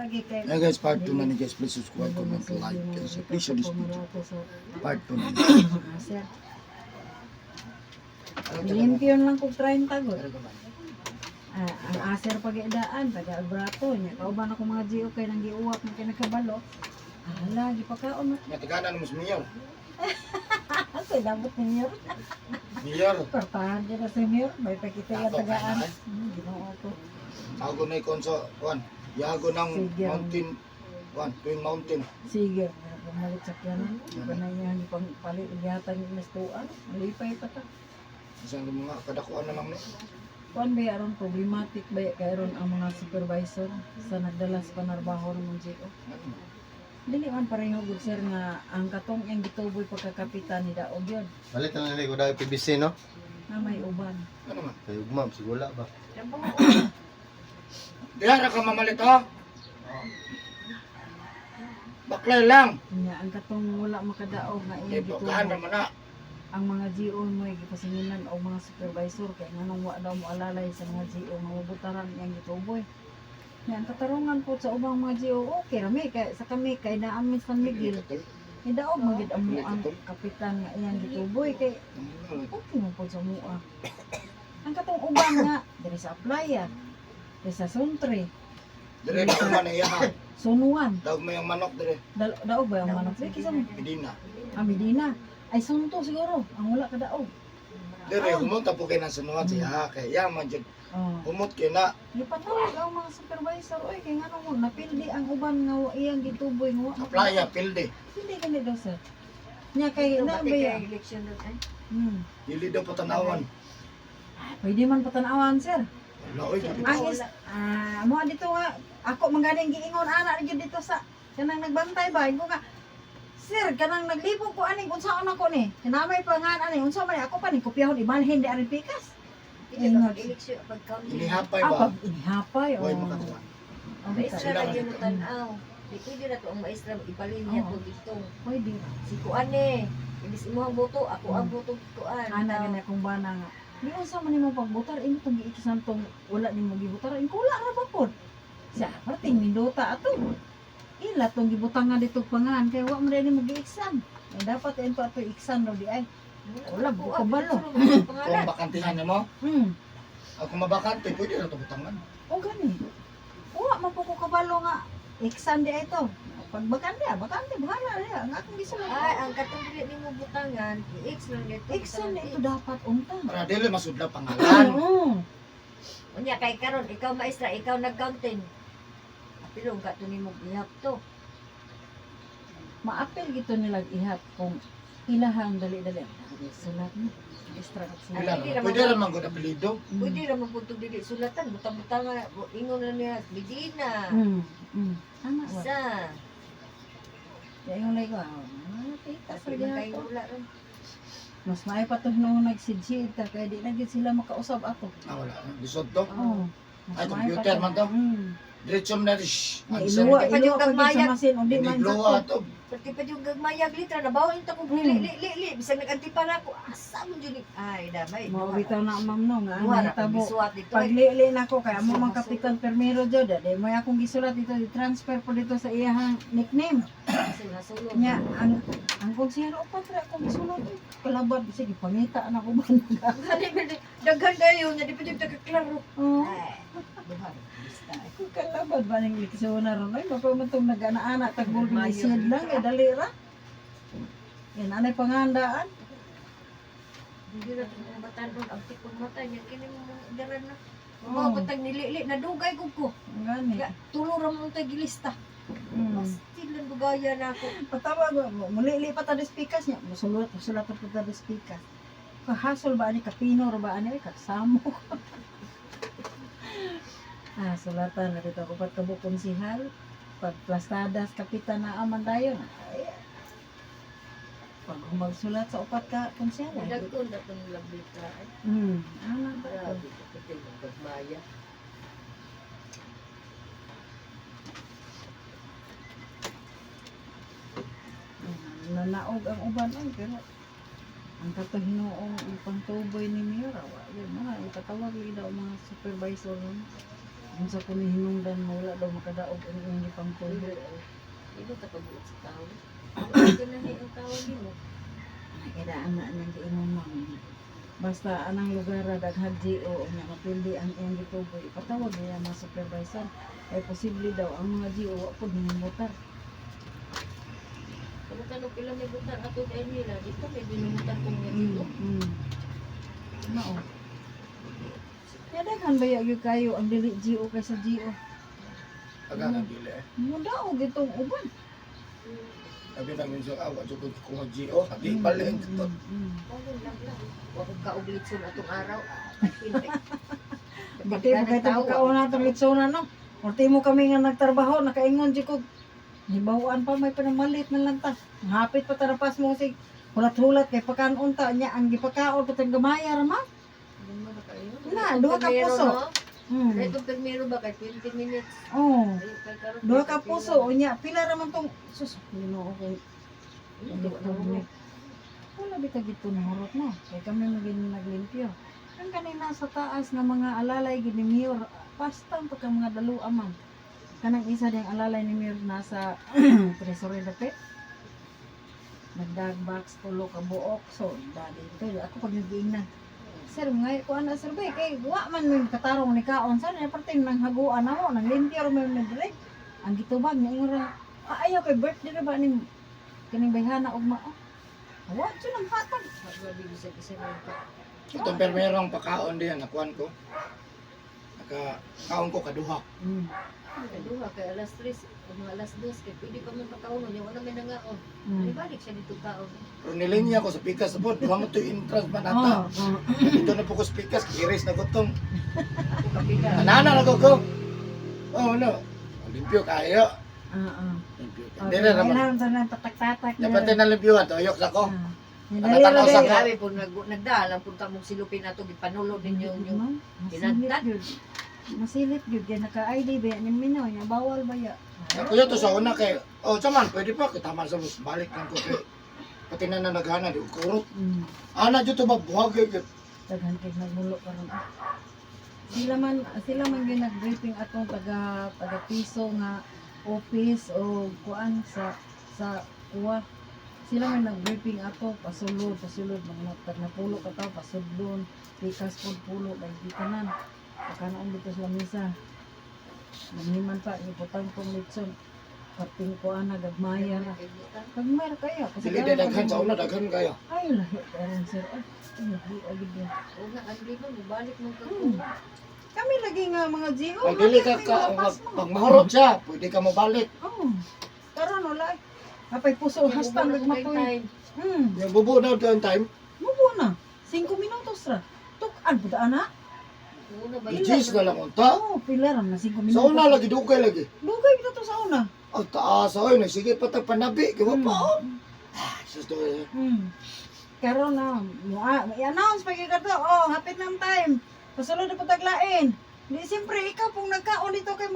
Pagi kay Hey guys, part 2 na ni guys. Please subscribe, comment, like, and share. Please share this video. Part 2 na. Sir, limpyon lang kog 30 gud. Ang aser pag-idaan, taga-brato niya. Kauban ako mga GO kay nang giuwak ng kinakabalo. Hala, gipakaon mo. Matikanan mo sa mayor. Ako labot ni Mayor. Mayor. Partahan dyan na si Mayor. May pakita yung Ako, tagaan. kaya Ginoo ko. Ako na ikonso. Juan. Yago ng Sige. mountain. Juan, Twin Mountain. Sige, pumalit sa kyanan. Panay niya, hindi pang palit. Igatan yung nastuan. Malipay pa ta. Isang mga kadakuan na lang ni. Kuan ba aron problematic ba kayron ang mga supervisor sa nagdala sa panarbaho ng mga GO? Dili man pareho gud sir nga ang katong yang gituboy pagkakapitan ni Daog yun. Balik na nila ko dahil PBC, no? Na may uban. Ano man? Kaya ugmam, sigula ba? Dihara ka mamalit ha? Baklay lang. Nya ang katong wala makadaog nga iyang Ibukahan gituboy. naman na. Ang mga GO mo ay gipasinginan o mga supervisor kay nganong wa daw mo alalay sa mga GO nga mabutaran yang gituboy. Nya ang katarungan po sa ubang mga GO okay rami kay sa kami kay naamin San Miguel. Daog magid ang ang kapitan nga iyang gituboy kay okay mo po sa mua. Ang katong uban nga diri sa Playa, diri sa Suntre, Dire na man iya ha. Sunuan, Daog mo yung manok dire. daog ba yung manok? Kisa mo? Medina. Medina. Ay sunto siguro, ang wala ka daog. Dire humunta po kay nang sunuan siya kay yaman jud. Oh. Humot kay na. Gipatawag ang mga supervisor, oy kay ngano mo napildi ang uban nga wa iyang gituboy nga wa. Sa playa pilde. Hindi gani daw sir. Nya kay na ba ya? election doon ay. Dili daw patanawan. Pwede man patanawan sir. Wala oy. Ang is mo dito nga ako manggaling giingon ana gyud dito sa kanang nagbantay ba ko nga sir kanang naglibog ko aning unsaon ako ni kinamay pa nga ani unsa man ako pa ni kopyahon ibalhin di arin pikas. Hindi ka mag-election pag-counting. Inihapay Ah, ba? pag inihapay Hoy oh. makakuha. Maestra Sila na man yun ito. tanaw. Di pwede na to ang maestra ipalin niya Oo. to dito. Pwede. Si Kuan eh. Ibis imo ang boto, ako ang boto Kuan. Ana gani akong bana nga. Di unsa man nimo pagbutar imo tong giikisan tong wala nimo gibutar in kula ra ba pod. Sa parting minduta ato. Ila tong gibutangan dito pangan kay wa man nimo giiksan. Dapat ento ato iksan no di ay. Wala, kabalo. Kung bakantihan mo, ako mabakante, pwede na ito butangan. O gani. Wa man po ko kabalo nga iksan di ay to. Pag bakante bahala niya. Ang akong gisulat. Ay, ang katong dili nimo butangan, i-X lang dito. Iksan na ito dapat unta. Para dili masudla pangalan. Oo. Unya kay karon ikaw maestra, ikaw nag-counting. Apilong ka to nimo ihap to. Maapil gito nila ihap kung ilahang dali-dali. Sulat mo. Extra at sulat. Pwede naman gud apelido. Pwede ra man pud dili sulatan, butang-butang nga ingon na niya Medina. Tama ba? Isa. Kaya yung like, tita, Kasi pwede man kay ako. wala ron. Mas maay pa to nung nagsidsid ta, kaya di na gid sila makausap ako. Wala. Bisod to. Oo. Ay, computer man to. Diretso mo na rin. Iluwa, Di pa iluwa yung pag kagmayag. sa masin, o di man Nigluwa sakto. to. Pati pa yung gagmayag litra, nabawin ta kong li. Bisag nag-antipa na ako, asa mo dyan ay damay. Mawitaw na ma'am no, nga ang Duha ra mahitabo. bisuat dito. Pag liili na ko, kaya mo mang kapitan permero dyan, di mo akong gisulat dito, transfer po dito sa iyahang nickname. Nasulod. Nya, ang konsehero, patra akong gisulat, kalabad, sige, pangita na ko ba? Daghan kayo, na di pa yung tagaklaro. Oo. Ay, duha. Basta. Kung kalabad ba ng liksyon na ron, ay, mapamatong nag-ana-ana, tagbol bilisid lang, eh, dali ra. Yan, anay pangandaan. Hindi na itong batan ron, ang tikong mata niya, kini mo daran na. Oo. Mga batang nilili, nadugay ko ko. Ang gani. Tulura mo tayo gilista. Mas tilan dugaya na ako. Patawag mo, muli pa tayo speakers niya. Musulat pa tayo speakers. Kahasol ba ani, kapino ba ani, kasamo. Sulatan na dito ako pagkabuk konsihal. Pag plastadas, kapitan na aman tayo. Pag magsulat sa upat ka konsihal. Nagkon na itong labita. Ano ba ito? Grabe, kapit yung pagmaya. Nanaog ang uban ay, pero ang katahinoong ipang tuboy ni Mayor, yun mga, itatawag daw mga supervisor nun. Kung sa kung hinungdan mo, wala daw makadaog ang iyong ipang tulo. Di ba kapabuot sa tao? Ito na ang tawag mo. Kaya na niyang giinom ma'am. Basta anang lugar daghang GO nya mapildi ang iyang gituboy. Patawag niya mga supervisor. Ay posible daw ang mga GO wa pud himutar. Kung kano pila may butar ato kay nila, di pa may binumutan kung nga dito. Mao. Kaya daghan ba yung kayo ang dili GO kaysa GO? Aga na dili. Mudaog itong uban. Sabi namin sa awa jud ko kung GO, habi balen dito. Pagod lang lang. Huwag kong kaublitson atong araw. Bati mo kayo ito pagkauna itong litsonan, no? Orti mo kami nga nagtrabaho, nakaingon di ko. Hibawan pa may panamalit na lang ta. Hapit pa tarapas mo si hulat-hulat kay pagkaon ta niya ang gipakaon patang gamaya ra ma. Na, duha ka puso. Ay, itong permero ba kay 20 minutes? Oh, Ay, kay karon duha ka 20 puso minutes. unya. Pila ra man tong sus, Ginoo ko. Wala bita gito na horot na. Kay kami maging naglimpyo. Ang kanina sa taas nga mga alalay gid ni Mayor, pastang pagka mga daluan man. Kanang isa diyang alalay ni Mayor nasa treasury dapit. Nagdag box tulo ka buok. So, dali ito. Ako pag nag-iingnan. Sir, ngay ko ana sir bay kay wa man min katarong ni kaon sa na parte nang haguan namo nang limpyo ro man dire. Ang gitubag ni ingra. Ayaw kay birthday ra ba ni kining bayhana og mao. Wa jud ang hatag. Grabe bisa isa nito. Itong permerong pakaon diyan nakuan ko. Kaon ko kaduha. Duha kay alas 3 o mga alas 2 kay pwede pa man pakaon nya wala may nangaon. Ibalik siya dito kaon. Pero nilinya ko sa pikas sa pod, duha mo to entrance man ata. Dito na po ko sa pikas, iris na gutong. Ako kapila. Anana na ko ko. Oh no. Limpyo kayo. Limpyo kayo. Hindi na naman. Kailangan sa nang tatak-tatak. Dapat na limpyuhan to, ayok sa ko. Nalira Sa day. ka. Grabe po nagdala punta mong silupin ato gipanulod ninyo yung Masilip yun. Masilip yun. Kaya naka-ID ba yan yung minaw niya. Bawal ba yan? Kuya to sa una kay, oh saman, pwede pa, kitaman sa mus, balik lang ko kay. Pati na naghana, di ko kurot. Ana dito ba buhag kay. Daghan kay nagmulo karon. Sila man gyud nag-briefing atong taga piso nga office o kuan sa kuwa. Sila man nag-briefing ato pasulod mga napulo ka taw pasudlon pikas pud pulo kay di tanan. Pagkanaon dito sa misa. Naniman pa iputang tong litson. Kapting kuan nagagmaya ra. Kagmaya kaya Dili na daghan sa una, daghan kayo. ay lahi karon sir. Ay lahi agid yun. o nga agli mo balik mong Kami lagi nga mga GO. Pag dili ka pag mahurot siya, pwede ka mo balik. Oo. Karon wala. Kapay puso hastang nagmatoy. Yung bubo na doon time, Mubo na. 5 minutos ra. Tukan pud ana. Una ba Gis na lang unta. Oo, pila ra na 5 minutos. Sa una lagi dugay lagi. Dugay kita to sa una. Ang taas oy, sige pa tag panabi, kay pa. Sus to. Karon na, i-announce pa gyud to. Oh, hapit na ang time. Pasulod na pataglain. Di siyempre ikaw pong nagkaon dito kay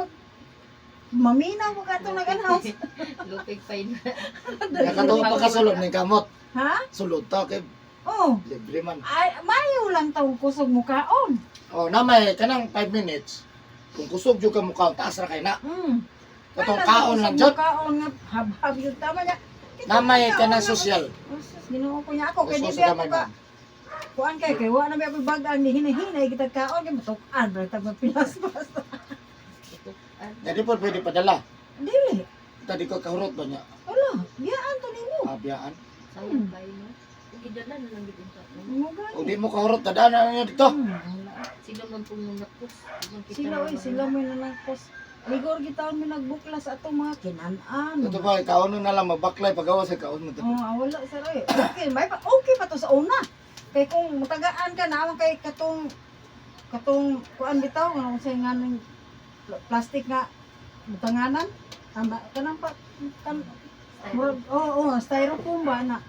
maminaw mo ka itong nag-announce. lupig pa yun. Nakatuwa pa ka sulod ni kamot. Ha? Sulod ta kay Oh. libre man. Ay, mayo lang taong kusog mo kaon. Oh, namay kanang 5 minutes. Kung kusog jud ka mukha, taas ra kay na. Katong kaon lang jud. Kaon nga habhab yun tama niya. Namay ka na social. Ginoo ko niya ako kay di Gusto biya sa ko damay ka. man. Kuan kay wa na biya ko bagang ni hinay-hinay kita kaon kay matukan bra tag pilas-pas. Jadi po pwede padala. Dili. Tadi ko kahurot ba niya? Wala, biyaan to nimo. Abiyaan. Sayang kayo no. Idala na lang dito sa Mo gani. O di mo kahurot, tadaanan na niya dito. Wala. sila man pong nakos. Sila may nanakos. Ligor gitaon mi nagbuklas ato mga kinan-an. Ito pa, kaon na lang, magbaklay, pagawa sa kaon mo. Wala sir eh. Okay, okay pa to sa una. Kay kung matagaan ka na kay katong kuan bitaw nga say nganong plastic nga butanganan. Tama kanang pa styrofoam ba na.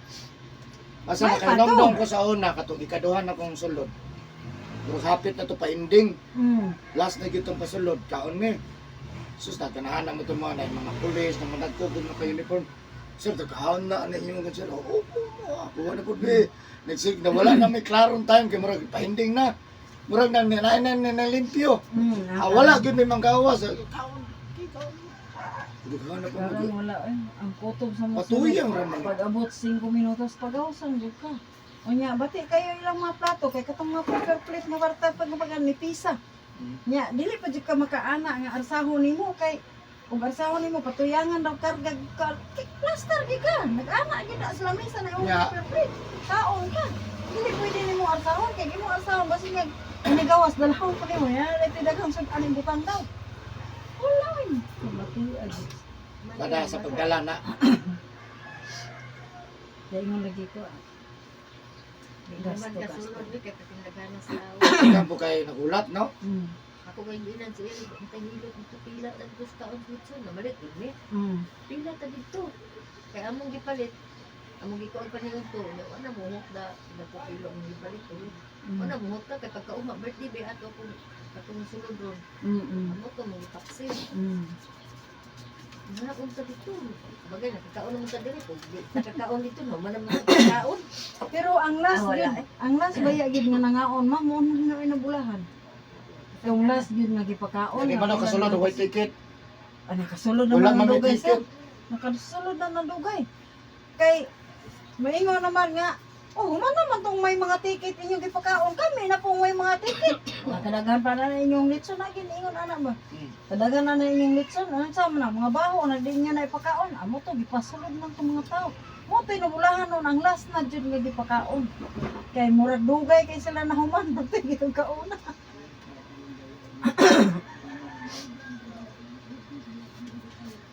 Basta May nakainomdom ko sa una, katong ikaduhan akong sulod. Pero hapit na to pa ending. Last na gitong pasulod, kaon mi. Sus, nagkanahan mo ito mga pulis, na mga nagkugod na ka-uniform. Sir, nagkahaon na, yung mga sir, ako na po, be. Nagsig na wala na may klarong time, kaya marag pa-ending na. Murag na limpyo. Ah, Wala gyud may manggawas. Kaon. Dughan na pa Karang wala eh. Ang kutob sa mga Patuyang raman. pag abot 5 minutos pagawasan jud ka. Unya, bati kayo ilang mga plato kay katong mga paper plate nga warta pag mapagan ni pisa. Nya, dili pa jud ka makaana nga arsahon nimo kay ug arsahon nimo patuyangan daw karga ka. Plaster gi ka. Nag-ana gid na sa lamesa na yung Nya. paper plate. Kaon ka. Dili pwede nimo arsahon kay gimo arsahon basi nga inigawas dalhaw pa nimo. Ya, lati daghang sud aning butang daw. Wala eh. Bati agi. Kada sa pagdala na. Dahil nga lagi ko. Naman Gasto, kasunod gasto. ni kay patindagahan sa awa. Ikaw po kayo nagulat, no? Ako kay ginan sa iyo, ang tangilot ito pila tag gusto ang putso na malit ini. Pila ta dito. Kay among gipalit, among gikuan pa niyo to, wala mo hok da po kilo ang gipalit ko. Wala mo hok ta kay pagkauma birthday be ato ko katong sulod ron. Amo to mo taksil. Wala unta dito. Bagay nakakaon naman ta diri po. Nakakaon dito no, man naman nakakaon. Pero ang last Ah, wala gid, ang last baya gid nga nangaon, ma'am, mo na inabulahan. Yung last gid nga gipakaon. Hindi man ako kasulod, white ticket. Ah, nakasulod Wala naman man ang may dugay sir. ticket. Nakasulod na ng dugay. Kay maingon naman nga, oh, man naman tong may mga ticket inyong gipakaon kami na pong may mga ticket. Nakadaghan pa na inyong litson na giningon ana ba. Kadaghan na inyong litson, ano sa na mga baho na di niya na ipakaon. Amo to gipasulod ng tong mga tao. Mo tinubulahan nun ang last na jud nga gipakaon. Kay murag dugay kay sila nahuman pagti gitong kauna.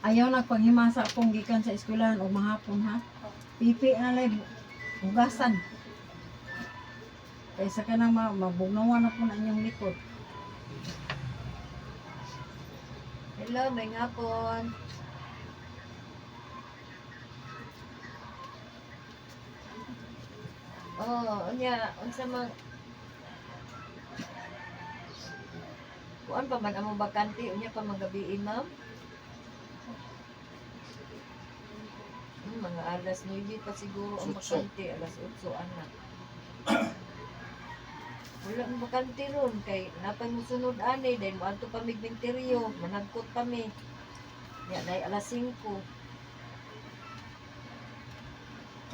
Ayaw nagpanghimasa akong gikan sa eskwelahan o mahapon ha. Pipi na lang hugasan. Kaysa ka na mabugnawan na po na inyong likod. Hello, may ngapon. Oh, unya, unsa man kuan pa man among bakante, unya pa magabi ma'am. Mga alas 9 pa siguro ang Sutso. bakante, alas 8 anak. Wala ang bakante ron kay napay mo sunod ani dahil moadto pa mig minteryo, managkot kami. Ya dahil alas 5.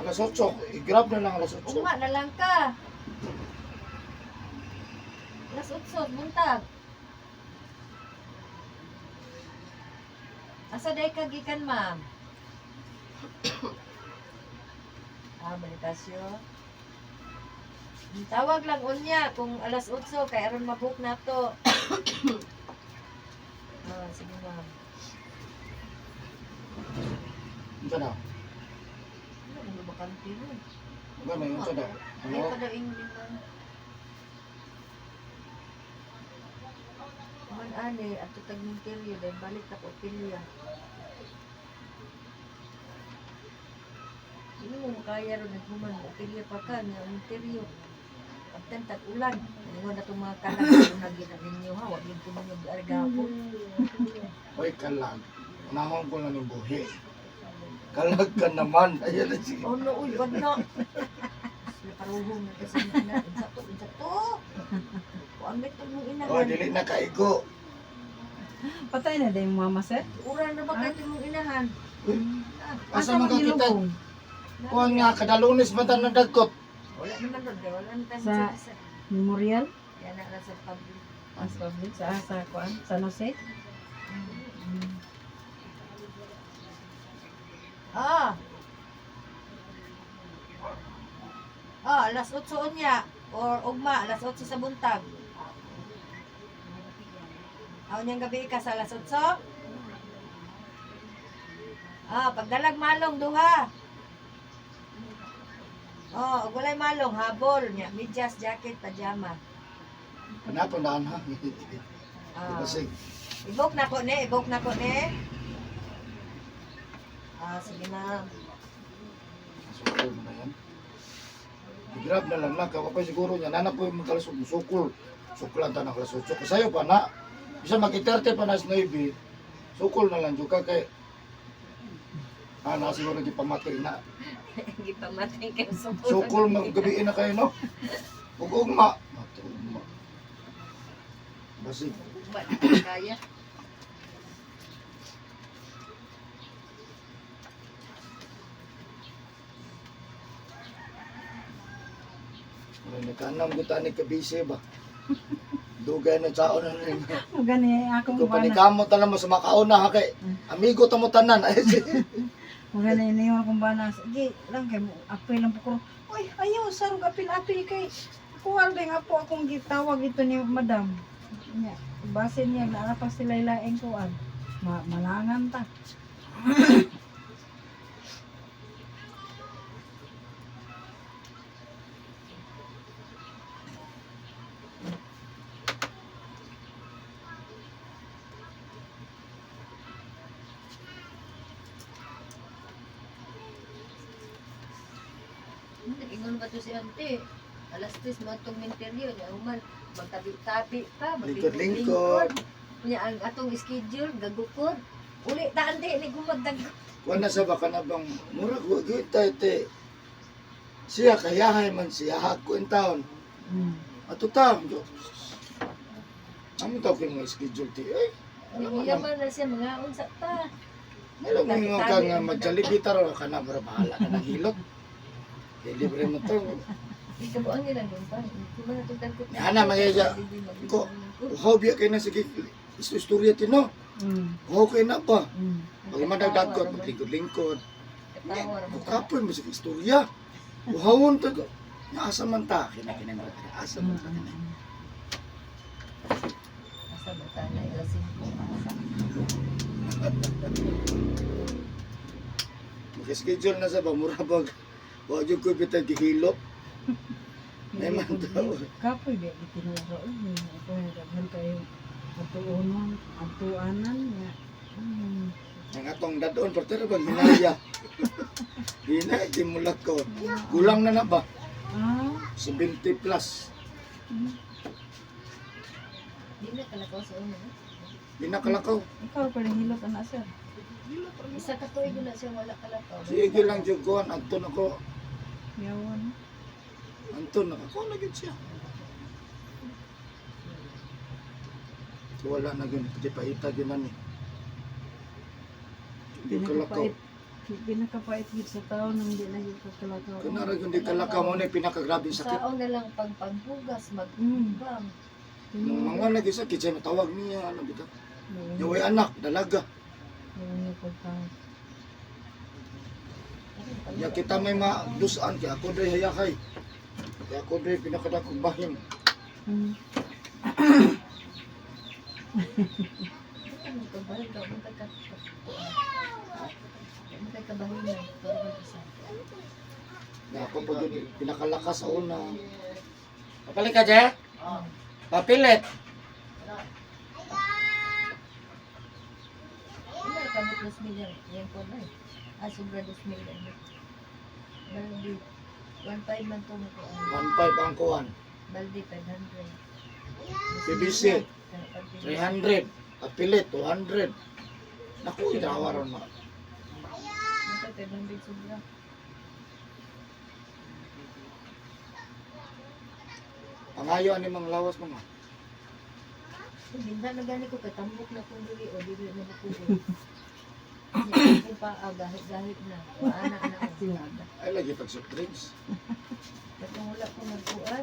Alas 8, i-grab na lang alas 8. Uma na lang ka. Alas 8 buntag. Asa day ka gikan ma'am? Balitasyon. Tawag lang unya kung alas 8 kay aron mabook na to. Sige ma'am. Ito na. Ano mo bakante ron? Ano yun ito na? Ay pa daw English ma'am. Man ani ato tag minteryo dahil balik ta ko pilya. Hindi mo kaya ron naghuman pilya pa ka nga minteryo. Pagtan tag ulan, ano na itong mga kalang na gina ninyo ha, wag yung tumunod argapo. Hoy, kalag. Unahon ko lang yung buhi. Kalag ka naman. Ayan na sige. Oh no, uy, wag na. Naparuhong na kasi na, insa to. Kuan may itong Oh, inahan. dili na kaigo. Patay na din yung mama sir. Ura na ba kayo itong inahan? Asa man ka kita? magilubong? Kuhan nga, kada lunes man tayo nagdagkot. Wala naman doon, wala naman tayo Sa- sa Memorial? yan na sa public. As public sa kuan, San Jose? Ah! Ah, alas 8 unya. Or ugma, alas 8 sa buntag. Aw niyang gabi ka sa alas 8? Ah, pagdalag malong duha. Oh, ug walay malong habol nya, medyas, jacket, pajama. Panapandaan ha. Ah. Kasi, Ibok na ko ni, ibok na ko ni. Ah, sige na. sukul mo na yan. I-grab na lang na. Kapag siguro niya, nanak po yung magkalasok mo sukul. Sukulan tayo ng kalas 8. Kasayo pa na. Bisa mag-30 pa na sa 9. Sukul na lang juga kay na siguro di pamati na. Gipamatay kay Sukul magabiin na kayo no. Ug ugma. Ugma. Basig. Ba na kaya. Nagkanam ko tani ka busy ba? Dugay na tao na rin. Magani akong Kung bana. panikamot na naman sa makauna ha kay amigo ta mo tanan. Ay, Magani niyo akong bana. Sige lang kay mo apil lang po. Oy, ayaw sarong apil-apil kay kuwal ding apo akong gitawag ito ni madam. Nya, base niya na pa sila ilaing kuan. Malangan ta. Ingon ba to si ante? Alas 3 mo itong interview niya. Uman, magtabi-tabi pa, Lingkod-lingkod. Niya ang atong schedule, gagukod. Uli, taan di, ni gumagdag. Kuan na sa baka na bang murag wa gyud ta te. Siya kayahay man siya hako in town. Ato ta. Amo taw kin nga schedule ti. Ay, Yaman na siya, mga unsa ta. alam mo nga ka nga magjalibita ro ka na para bahala ka nang hilot. Libre mo to. Ikabuan nila doon pa. Kung na itong tangkot. Ana, magaya. Ko, uhaw biya kay na sige istorya tino. Uhaw kay na pa. Pag madagdagot, maglingkod-lingkod. Katawa ra mo. Kapoy mo sa istorya. Uhawon ta ko. Naasa man ta, kinakinay mo ta. Asa man ta kinay. Asa ba ta na ilasin ko? Mag-schedule na sa bamurabag. Huwag yung kupitag gihilop. May man daw. Kapoy di itinuro. Ako daghan kayo atuunan, atuanan niya. Ang atong dadon, partero bang hinaya. Hinay, di mo ko. Gulang na na ba? 70 plus. Di na kalakaw sa una. Di na kalakaw. Ikaw pa rin hilot anak sir. Isa ka tuig na siya wala kalakaw. Sige lang yung kuhan. Anton ako. Yawan. Anton, nakakuha na yun siya. So, wala na yun. Di pa ita yun na ni. Hindi kalakaw. Pinakapait gid sa tao nang di na yung kakalakaw. Kunara yun, di kalakaw mo na yung pinakagrabing sakit. Saon na lang pagpagbugas, magbang. Nung mga lagi sakit, siya matawag niya. Ano bita? Yung way anak, dalaga. Ya kita may madusan kaya ako do'y hayakay. Kaya ako do'y pinakadakong bahim. Kabahin ka, untay ka. Untay ka bahin na. Pero mag-isa. Kaya ako pa do'y pinakalakas sa una. Papilit ka, Je? Papilit. Wala ka mo plus million. Yan po na eh. Sobra 2 million. Baldi. 1.5 man to mo ko. 1.5 ang kuhan. Baldi 500. PBC, 300. Papilit, 200. Naku, itawaran mo. Ito 500 sobra. Pangayo ani mang lawas mga. Hindi na gani ko katambok na kung dili o dili na makuha. Kung pa gahit-gahit na. Paana na ako. Ay, lagi pag soft drinks. Kung wala ko nagkuhan,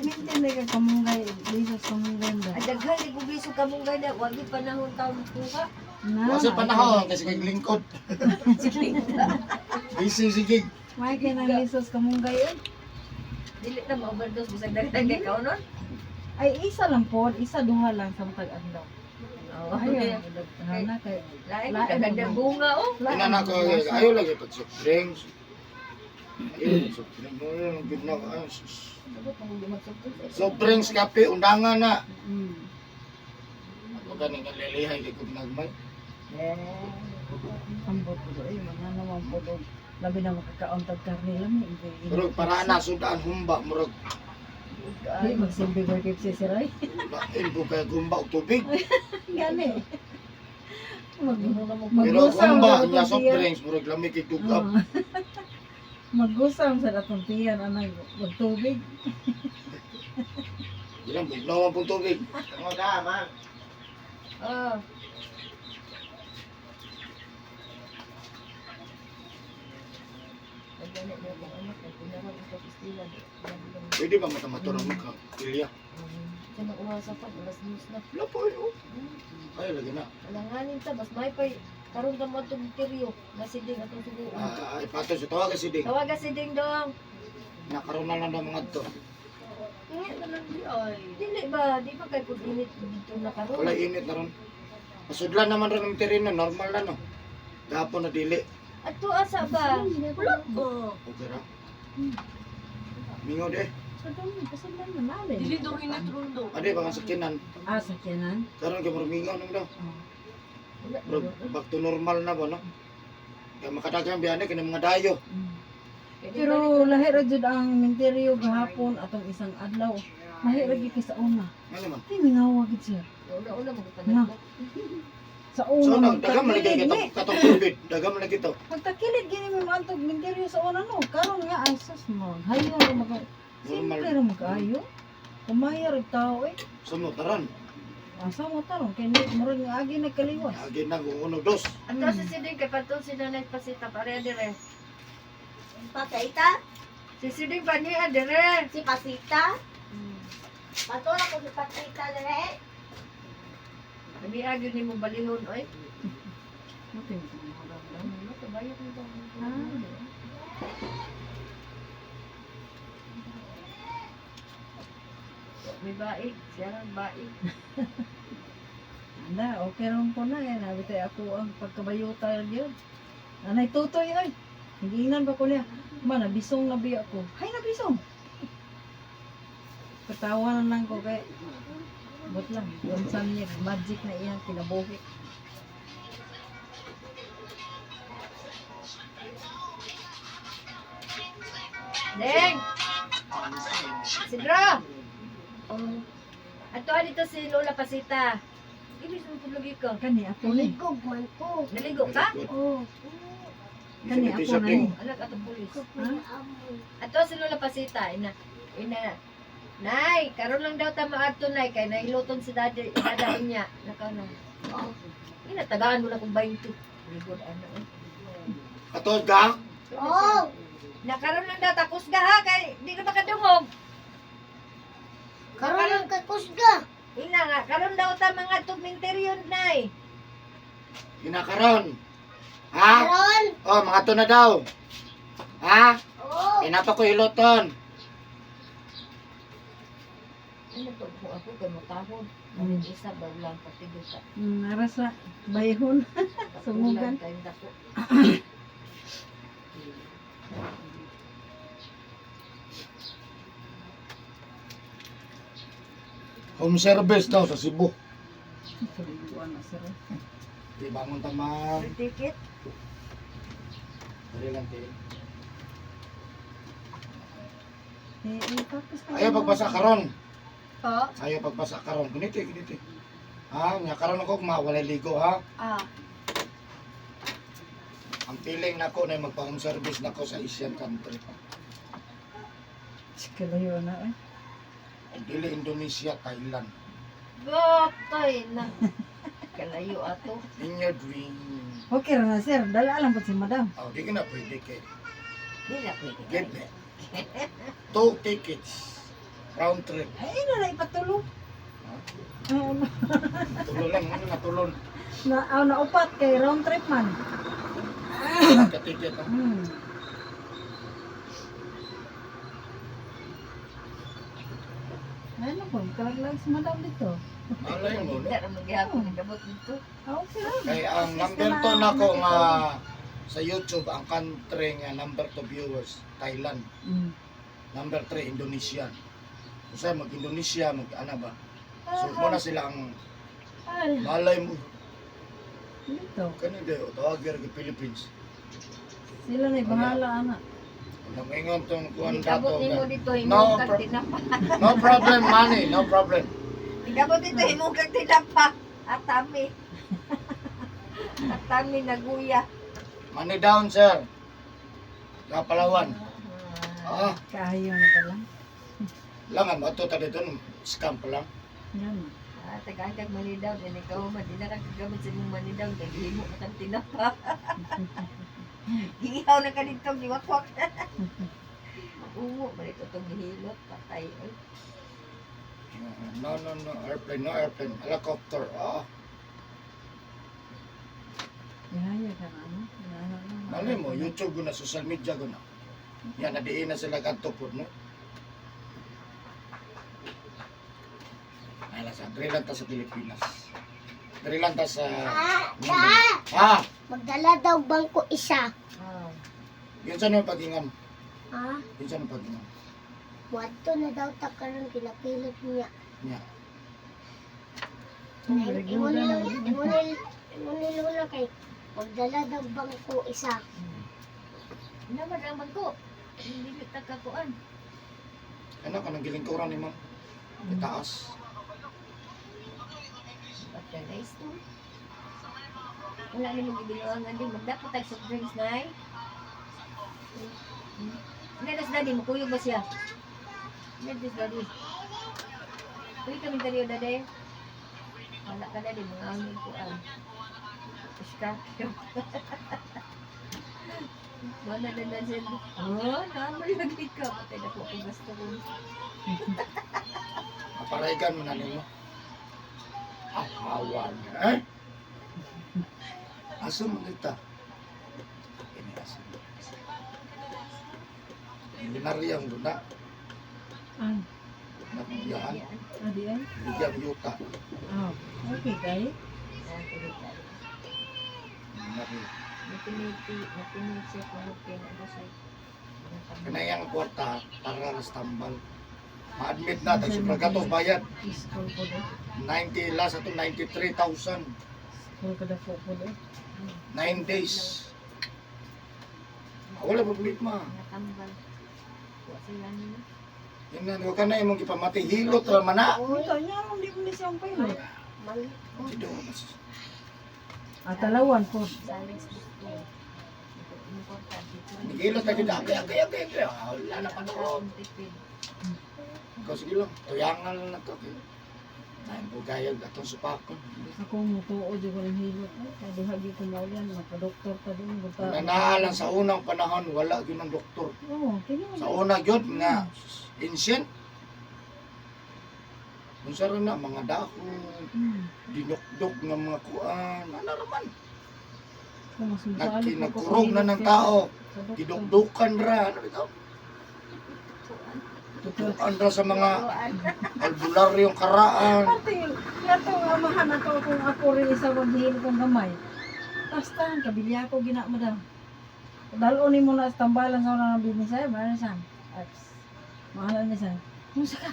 Mintin na ka kamunggay, lisos kamunggay ba? daghan ni gubiso ka mong ganda, wag yung panahon taon kuha. Kasi panahon, kasi kay lingkod. Busy sige. May kinang lisos kamunggay eh. Dili na ma-overdose bisag daghan kay kao nun. Ay, isa lang po, isa duha lang sa matag adlaw. Oo. Ayaw, na kay Lain ka ganda bunga oh. Inana ko, ayaw lagi pag soft drinks. Ayaw, soft drinks. Ayaw, gitna ka. Ay, sus. Soft drinks, kape, undangan na. Ako ka nga lilihay, kay kong nagmay. Ambot ko ay mga naman po doon. Labi na makakauntag karne lang. Murag para na, sudaan humba, murag. Ay, magsimbi ko kip si Siray. Ilbo kaya gumba o tubig. Gani. Pero Mag-usam humba, sa niya soft atong drinks, murag lamig kay tugab. Mag-usam sa atong tiyan, anay, magtubig. Ilang bugnaw ang tubig. Ano ka, man? Oh. Nagganit niya akong anak, nagpinawan ang kapistila. Pwede ba matamato ng mga kilya? Siya nang umasa pa, alas news na. Wala po yun. Ay, lagi na. Alanganin ta, mas may pa'y karoon ka mo itong interior. Nasiding atong suguan. Ay, pato sa tawagan si Ding. Tawaga si Ding Dong. Nakaroon na lang ng mga to. Init na lang di ay. Dili ba? Di ba kayo pag init dito na karoon? Wala init na ron. Pasudlan naman rin ng tereno, normal na no. Gapon na dili. At to asa ba? Wala ba? Okay ra. Mingo de. Sa dami, pasagdan na namin. Dili daw init ron daw. Ade ba nga sakinan? Ah, sakyanan? Karon kay murag mingo nang daw. Oh. Wala Pero back to normal na ba no? Kaya makadagang biyane kini mga dayo. Pero lahi ra jud ang minteryo gahapon atong isang adlaw. Lahi ra gyud kay sa una. Ano man? Di mingawa gid siya. Una-una mo Na. Sa una So nang dagam man lagi magtakilid, kita katong tubig. Dagam man lagi to. Magtakilid gini mo antog minteryo sa una no. Karon nga ay sus mo. Hayo ra mag Normal. simple ra magkaayo. Kumaya ra tao eh. Sumutaran. Asa mo taron kay ni murag nga agi nagkaliwas. Agi na kung uno dos. At to si Siding kay patol sila nagpasita pare dire. Pasita? Si Siding pa niya dire. Si Pasita? Patuloy ko si Pasita dere. Kami agyo ni mo balihon oy. Mutin ko mga bagay. Kabayok mo daw. May baik, siya lang baik. Anda, okay ron ko na eh. Nabitay ako ang pagkabayota yun. Anay tutoy ay. Hinginan ba ko niya? Ma, nabisong na biya ko. Hay, nabisong! Katawanan lang ko kay but lang, yung sa niya, magic na iyang kinabuhi. Deng! Sidro! Ato dito si Lola Pasita. Ibig mo lagi ka. Kani ako ni. Ligog man ko. Naligo ka? Oh. Kani Ito ako siya, na Ding. ni. Anak ato pulis. Ha? Amoy. Ato si Lola Pasita. Nay, karon lang daw ta maadto nay kay nailuton si daddy niya. Nakano. Ina tagaan mo na kung 20. Ligod ano. Katod ka? Oh. Nakaroon lang daw ta kusga ha kay di na makadungog. Karon lang kay Kusga. Ina nga karon daw ta mga tugminteryon nay. Kinakaron. Ha? Karon. Oh, mga to na daw. Ha? Oh. Pinapa ko iloton. Ano to ko ako kay matahod. Ang isa ba lang patigil ka. Narasa bayhon. Sumugan. Kay dako. Home service daw sa Cebu. Kaliguan na sir. Di bangon tamang. Ticket. Dali lang tayo. Tapos na. Ayaw pagpasa karon. Po. Ayaw pagpasa karon. Ganito, ganito. Ha? Nga karon ako kumawalay ligo ha. Ah. Ang feeling nako na magpa-home service nako sa Asian country. Kalayo na eh. Dili Indonesia, Thailand. Gotay na. Kalayo ato. In your dream. Okay ra na sir. Dala lang po si madam. Oh, di ka na pwede kay. Di na pwede. Get me. 2 tickets. Round trip. Ay, ino na ipatulong. Tulon lang, ano na tulon. Naupat kay round trip man. Ka-ticket. Ano po, kalaglag si madam dito. Malay mo, no? Hindi na magyapon ng gamot dito. Okay lang. Kaya ang number 2 nako nga sa YouTube, ang country nga number 2 viewers, Thailand. Number 3, Indonesia. Kung sa'yo mag-Indonesia, mag-ano ba? So, muna sila ang Ay, malay mo. dito. Kanina, tawagir ng Philippines. Sila na bahala anak. Namingon tong kuwan Igabot dato. nimo dito No, himong kag tinapa. No problem, money. No problem. Igabot dito himong kag tinapa. Atami. Atami naguya. Money down, sir. Kapalawan. Ah, Kahayo na pala. Langan mo ito tadi doon, scam pa lang. Yan. Tagagag manidaw, yan ikaw man, di na kagagamit sa mong manidaw, naghihimo na kang tinapa. Hihaw na ka dito, giwakwak. Ungo, balito itong gihilot, patay. Ay, No, airplane, helicopter. Yaya ka na, ano? Yaya na. Mali mo, YouTube guna, social media guna. Yan, nadiin na sila kantupod, no? Ay, sa dre lang ta sa Pilipinas. Dre lang ta sa... Magdala daw bangko isa. ah, Yun saan yung pagingan? Ha? Yun saan yung pagingan? Wato na daw ta karon kinapilot niya. Niya. Imunil na kay magdala daw bangko isa. naman ang bangko. Hindi kita kakuan. Ano ka, nang gilingkuran ni ma'am? Itaas. Patay to. Wala namang gibinuangan din. Magdapat tag soft drinks na ay. Nedas daddy, makuyog ba siya? Nedas daddy. Uy kami taliyo daddy. Wala ka daddy, mga angin ko ang. Scorpio. Wala na na siya. Oh, naman lagi ka. Patay na po kung gusto ko. Aparaygan mo na ninyo. Ahawan. Aso mo kita. Ini aso. Binariyang guna. Ay, Nakuyahan. adi ay. Bigyan yuta. Oh, okay kay. Binariyang. Natinit siya kung okay na ba siya. Kanayang kwarta para sa tambal. Ma-admit na, tayo super gatos bayad. School ko do. 90 last ato 93,000. School ko da po ko do. 9 days. Wala problema. Natambal. Kuha sila nila. Yun na, huwag ka na imong ipamati. Hilot raman na. Ito niya, hindi mo siyang payo. Mali. Dito. Atalawan po. Saling gusto. Importante. Hilot na dito. Okay. Wala na pa doon. Tipid. Ikaw sige lang. Tuyangan lang na to. Nahin po gayag atong supakon. Ako mo tuo di ko ng hilot. Ay, duhagi ko maulian. Maka-doktor pa din. Buta. Nanaalang sa unang panahon, wala yun ang doktor. Oo, tingnan Sa mo. una yun, nga ancient. Kung sa rin na, mga dahon, dinukdok ng mga kuan, ano naman. Kung masunsali pa ko sa Nagkurog na hilot ng siya. tao. Sa doktor. Didukdukan ra, ano ito? Dukdukan ra sa mga albularyong karaan. Pati, yato amahan ako kung ako rin isa maghihil kong gamay. Basta, kabilya ko ginama daw. Dalonin mo na sa tambalan sa unang nabibin sa'yo, mahala saan? Mahala niya saan? Musa ka!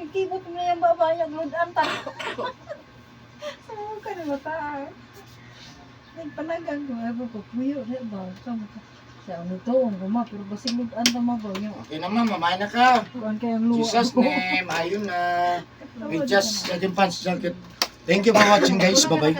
Kibot mo na yung babayag, ludan ta! Saan ka na mata? Nagpanagang ko, ewan ko, puyo, ba? Saan ka? Siya, ano to, ang guma, pero basig ludan ta mabaw yung Okay naman, mamay na ka. kuhan kayang luwa. Jesus name, ayun na. We just, Thank you for watching guys. Bye-bye.